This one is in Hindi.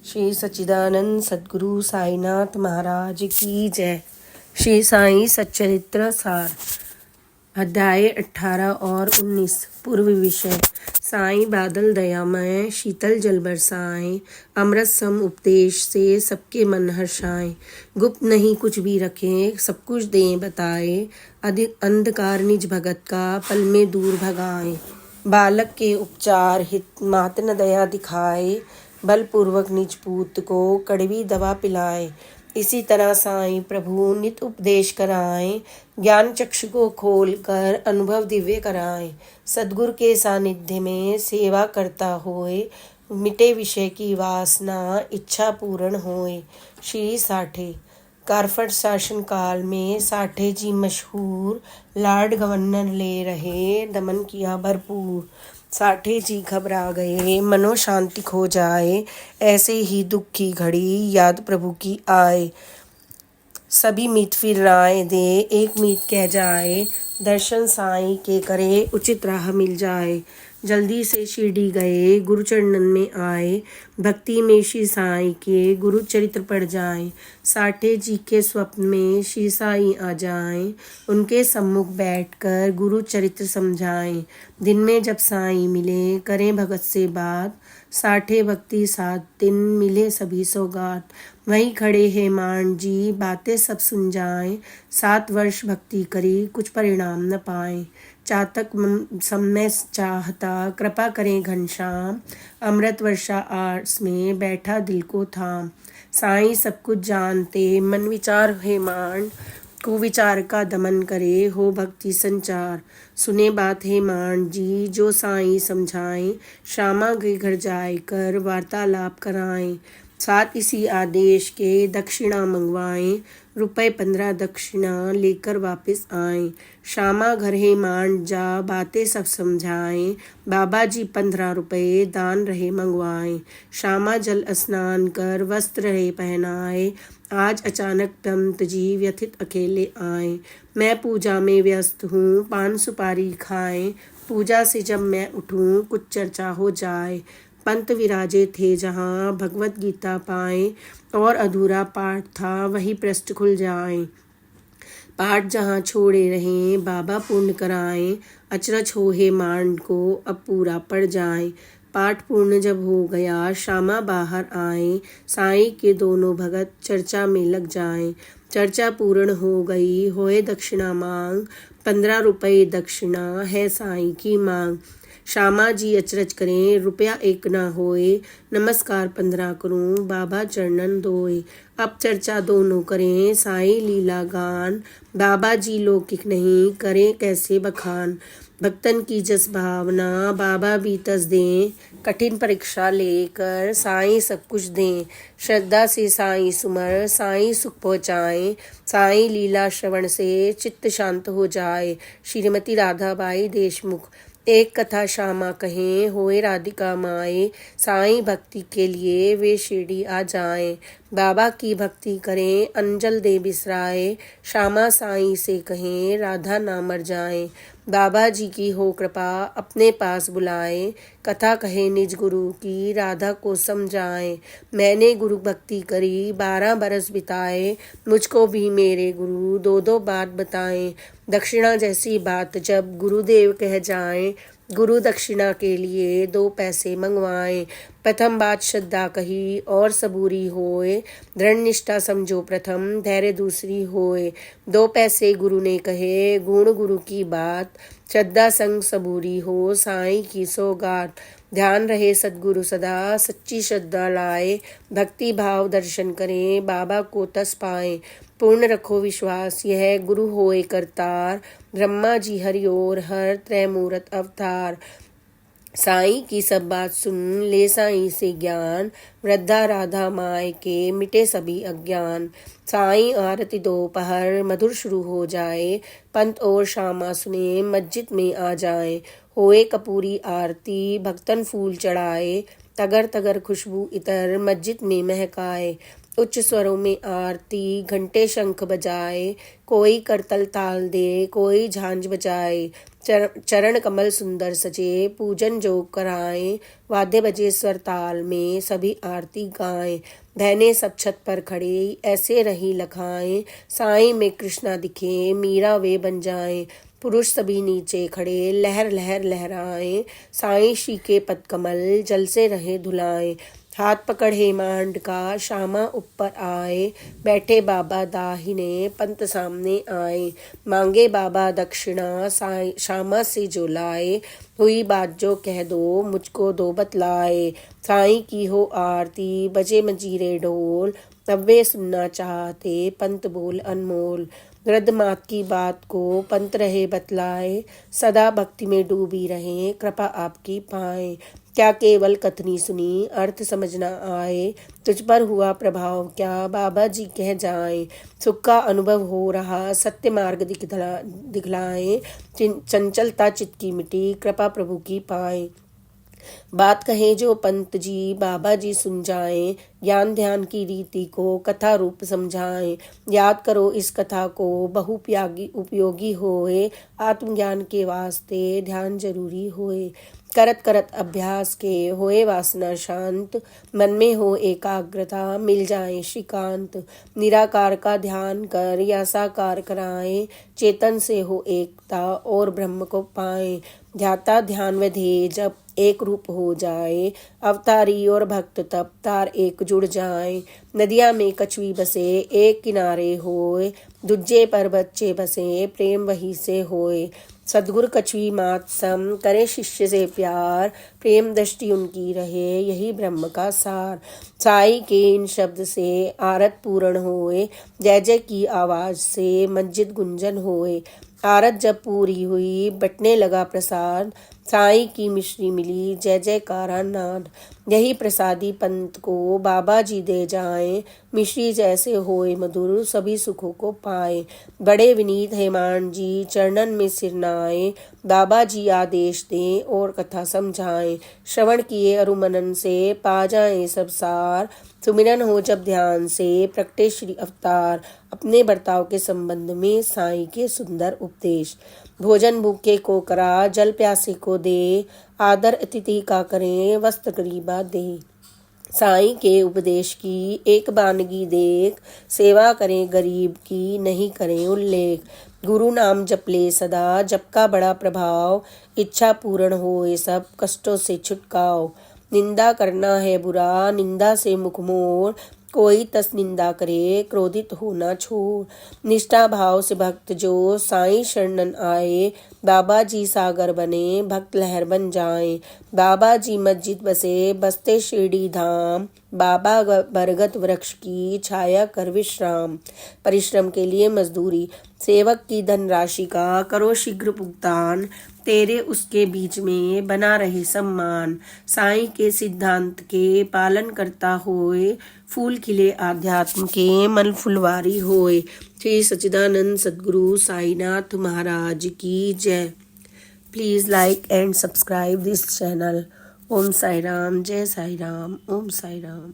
श्री सच्चिदानंद सद्गुरु साईनाथ महाराज की जय। श्री साई सच्चरित्र सार अध्याय 18 और 19। पूर्व विषय। साई बादल दयामय, शीतल जल बरसाएं, अमृत सम उपदेश से सबके मन हर्षाएं। गुप्त नहीं कुछ भी रखें, सब कुछ दें बताए, अधिक अंधकार निज भगत का पल में दूर भगाएं। बालक के उपचार हित मात न दया दिखाए, बलपूर्वक निज पूत को कड़वी दवा पिलाए। इसी तरह साईं प्रभु नित उपदेश कराएं, ज्ञान चक्षु को खोल कर अनुभव दिव्य कराएं। सद्गुरु के सानिध्य में सेवा करता होए, मिटे विषय की वासना इच्छा पूर्ण होए। श्री साठे। कारफट शासन काल में साठे जी मशहूर, लॉर्ड गवर्नर ले रहे दमन किया भरपूर। साठे जी घबरा गए, मनो शांति खो जाए, ऐसे ही दुख की घड़ी याद प्रभु की आए। सभी मीत फिर राय दे, एक मीत कह जाए, दर्शन साईं के करे उचित राह मिल जाए। जल्दी से शिरडी गए, गुरु चरणन में आए, भक्ति में श्री साईं के गुरु चरित्र पढ़ जाएं। साठे जी के स्वप्न में श्री साईं आ जाएं, उनके सम्मुख बैठकर गुरु चरित्र समझाएं। दिन में जब साईं मिले करें भगत से बात, साठे भक्ति 7 दिन मिले सभी सौगात। वहीं खड़े हेमान जी बातें सब सुन जाएं, 7 वर्ष भक्ति करी कुछ परिणाम न पाए। चातक समय चाहता कृपा करें घनश्याम, अमृत वर्षा आस में बैठा दिल को थाम। साईं सब कुछ जानते मन विचार हेमान, कुविचार का दमन करे हो भक्ति संचार। सुने बात हेमान जी जो साईं समझाएं, श्यामा के घर जाए कर वार्तालाप कराएं। 7 इसी आदेश के दक्षिणा मंगवाएं, रुपए 15 दक्षिणा लेकर वापस आएं। श्यामा घर हेमान जा बातें सब समझाएं, बाबा जी 15 रुपए दान रहे मंगवाएं। श्यामा जल स्नान कर वस्त्र रहे पहनाए, आज अचानक पंत जी व्यथित अकेले आए। मैं पूजा में व्यस्त हूँ, पान सुपारी खाएं, पूजा से जब मैं उठूँ कुछ चर्चा हो जाए। पंत विराजे थे जहाँ भगवत गीता पाएं, और अधूरा पाठ था वही पृष्ठ खुल जाएं। पाठ जहाँ छोड़े रहें बाबा पूर्ण कराएं, अचरज हो हेमान को अब पूरा पड़ जाए। पाठ पूर्ण जब हो गया श्यामा बाहर आए, साईं के दोनों भगत चर्चा में लग जाएं। चर्चा पूर्ण हो गई होए दक्षिणा मांग, 15 रुपए दक्षिणा है साईं की मांग। श्यामा जी अचरज करें रुपया एक ना होए, नमस्कार 15 करूं बाबा चरणन धोए। अब चर्चा दोनों करें साईं लीला गान, बाबा जी लौकिक नहीं करें कैसे बखान। भक्तन की जस भावना बाबा भी तस दें, कठिन परीक्षा लेकर साईं सब कुछ दें। श्रद्धा से साईं सुमर साईं सुख पहुँचाएं, साईं लीला श्रवण से चित्त शांत हो जाए। श्रीमती राधाबाई देशमुख। एक कथा श्यामा कहें होए राधिका माए, साईं भक्ति के लिए वे शिरडी आ जाएं। बाबा की भक्ति करें अंजल दे बिसराए, श्यामा साईं से कहें राधा ना मर जाएं। बाबा जी की हो कृपा अपने पास बुलाएं, कथा कहे निज गुरु की राधा को समझाएं। मैंने गुरु भक्ति करी 12 बरस बिताए, मुझको भी मेरे गुरु 2-2 बात बताएं। दक्षिणा जैसी बात जब गुरुदेव कह जाएं, गुरु दक्षिणा के लिए 2 पैसे मंगवाएं। प्रथम बात श्रद्धा कही और सबूरी होए, दृढ़ निष्ठा समझो प्रथम धैर्य दूसरी होए। 2 पैसे गुरु ने कहे गुण गुरु की बात, श्रद्धा संग सबूरी हो साईं की सौगात। ध्यान रहे सद्गुरु सदा सच्ची श्रद्धा लाए, भक्ति भाव दर्शन करें बाबा को तस पाएं। पूर्ण रखो विश्वास यह गुरु होए करतार, ब्रह्मा जी हरि और हर त्रैमूर्त अवतार। साईं की सब बात सुन ले साईं से ज्ञान, वृद्धा राधा माय के मिटे सभी अज्ञान। साईं आरती दोपहर मधुर शुरू हो जाए, पंत और श्यामा सुने मस्जिद में आ जाए। होए कपूरी आरती भक्तन फूल चढ़ाए, तगर तगर खुशबू इतर मस्जिद में महकाए। उच्च स्वरों में आरती, घंटे शंख बजाए, कोई करतल ताल दे, कोई झांझ बजाए, चरण कमल सुंदर सजे, पूजन जो कराए, वाद्य बजे स्वर ताल में, सभी आरती गाएं। बहने सब छत पर खड़े, ऐसे रही लखाएं, साईं में कृष्णा दिखे, मीरा वे बन जाएं। पुरुष सभी नीचे खड़े, लहर लहर लहराएं, साईं श्री के पद कमल जल से रहे धुलाएं। हाथ पकड़ हेमांड का श्यामा ऊपर आए, बैठे बाबा दाहिने पंत सामने आए। मांगे बाबा दक्षिणा, श्यामा से जो लाए, हुई बात जो कह दो मुझको दो बतलाए। साईं की हो आरती, बजे मंजीरे ढोल, तब वे सुनना चाहते पंत बोल अनमोल। वृद्ध मात की बात को पंत रहे बतलाए, सदा भक्ति में डूबी रहे, कृपा आपकी पाए। क्या केवल कथनी सुनी, अर्थ समझ न आए, तुझ पर हुआ प्रभाव क्या बाबा जी कह जाए। सुख का अनुभव हो रहा, सत्य मार्ग दिखलाए, चंचलता चित्त की मिटी, कृपा प्रभु की पाए। बात कहे जो पंत जी, बाबा जी सुन जाएं, ज्ञान ध्यान की रीति को कथा रूप समझाएं। याद करो इस कथा को, बहु उपयोगी होए, आत्मज्ञान के वास्ते ध्यान जरूरी होए। करत करत अभ्यास के होए वासना शांत, मन में हो एकाग्रता, मिल जाए श्रीकांत। निराकार का ध्यान कर या साकार कराए, चेतन से हो एकता और ब्रह्म को पाए। ध्याता ध्यान व ध्येय जब एक रूप हो जाए, अवतारी और भक्त तब तार एक जुड़ जाए। नदिया में कछुई बसे, एक किनारे होए, दूजे पर बच्चे बसे, प्रेम वही से होए। सद्गुरु कछुई मात सम, करे शिष्य से प्यार, प्रेम दृष्टि उनकी रहे, यही ब्रह्म का सार। साई के इन शब्द से आरत पूर्ण होए, जय जय की आवाज से मस्जिद गुंजन होए। आरत जब पूरी हुई, बटने लगा प्रसाद, साईं की मिश्री मिली, जय जयकारा नाद। यही प्रसादी पंत को बाबा जी दे जाएं, मिश्री जैसे होए मधुर, सभी सुखों को पाए। बड़े विनीत हेमान जी, चरणन में सिर नाए, बाबा जी आदेश दें और कथा समझाएं। श्रवण किए अरुमनन से, पा जाएं सब सार, सुमिरन हो जब ध्यान से, प्रगटे श्री अवतार। अपने बर्ताव के संबंध में साईं के सुंदर उपदेश। भोजन भूखे को करा, जल प्यासे को दे, आदर अतिथि का करें, वस्त्र गरीबा दे। साईं के उपदेश की एक बानगी देख, सेवा करें गरीब की, नहीं करें उल्लेख। गुरु नाम जप ले सदा, जप का बड़ा प्रभाव, इच्छा पूर्ण होए सब, कष्टों से छुटकाओ। निंदा करना है बुरा, निंदा से मुख मोड़, कोई तस निंदा करे, क्रोधित होना छोड़। निष्ठा भाव से भक्त जो साईं शरणन आए, बाबा जी सागर बने, भक्त लहर बन जाए। बाबा जी मस्जिद बसे, बसते शिरडी धाम, बाबा बरगद वृक्ष की छाया कर विश्राम। परिश्रम के लिए मजदूरी, सेवक की धनराशि का करो शीघ्र भुगतान, तेरे उसके बीच में बना रहे सम्मान। साईं के सिद्धांत के पालन करता होए, फूल खिले आध्यात्म के मन फुलवारी होए। श्री सच्चिदानंद सद्गुरु साईनाथ महाराज की जय। Please like and subscribe this channel. Om Sai Ram, जय साई राम, ओम साई राम।